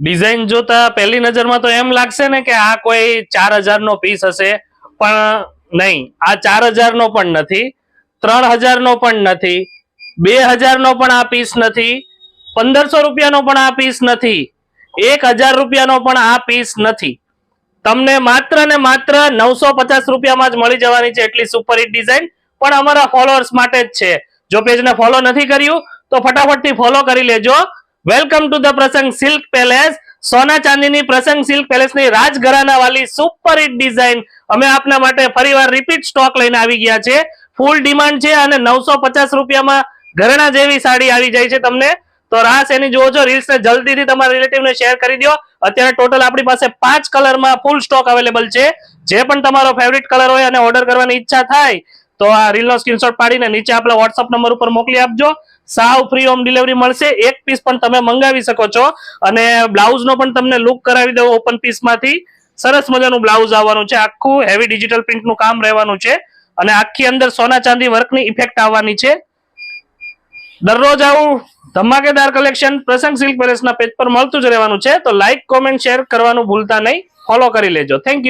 Design જોતા પહેલી નજરમાં તો એમ લાગશે ને કે આ કોઈ 4000 નો પીસ હશે, પણ નહીં, આ 4000 નો પણ નથી, 3000 નો પણ નથી, 2000 નો પણ આ પીસ નથી, 1500 રૂપિયાનો પણ આ પીસ નથી, 1000 રૂપિયાનો પણ આ પીસ નથી. તમને માત્ર ને માત્ર 950 રૂપિયામાં જ મળી જવાની છે એટલી સુપરહિટ ડિઝાઇન, પણ અમારા ફોલોઅર્સ માટે જ છે. જો પેજને ફોલો નથી કર્યું તો ફટાફટથી ફોલો કરી લેજો. વેલકમ ટુ ધ પ્રસંગ સિલ્ક પેલેસ. સોના ચાંદીની પ્રસંગ સિલ્ક પેલેસની રાજઘરાના વાલી સુપરહિટ ડિઝાઇન અમે આપના માટે ફરીવાર રિપીટ સ્ટોક લઈને આવી ગયા છે. ફૂલ ડિમાન્ડ છે અને 950 રૂપિયામાં ઘરેણા જેવી સાડી આવી જાય છે તમને. તો રાસ એની જોવો છો. રીલ્સ ને જલ્દીથી તમારા રિલેટિવને શેર કરી દો. અત્યારે ટોટલ આપણી પાસે 5 કલરમાં ફૂલ સ્ટોક અવેલેબલ છે. જે પણ તમારો ફેવરિટ કલર હોય અને ઓર્ડર કરવાની ઈચ્છા થાય તો આ રીલનો સ્ક્રીનશોટ પાડીને નીચે આપણા વોટ્સઅપ નંબર ઉપર મોકલી આપજો. સાવ ફ્રી હોમ ડિલિવરી મળશે. એક પીસ પણ તમે મંગાવી શકો છો અને બ્લાઉઝનો પણ તમને લુક કરાવી દઉં ઓપન પીસમાંથી. સરસ મજાનું બ્લાઉઝ આવવાનું છે. આખું હેવી ડિજિટલ પ્રિન્ટનું કામ રહેવાનું છે અને આખી અંદર સોના ચાંદી વર્કની ઇફેક્ટ આવવાની છે. દરરોજ આવું ધમાકેદાર કલેક્શન પ્રસંગ સિલ્ક પેલેસના પેજ પર મળતું જ રહેવાનું છે. તો લાઈક, કોમેન્ટ, શેર કરવાનું ભૂલતા નહીં. ફોલો કરી લેજો. Thank you.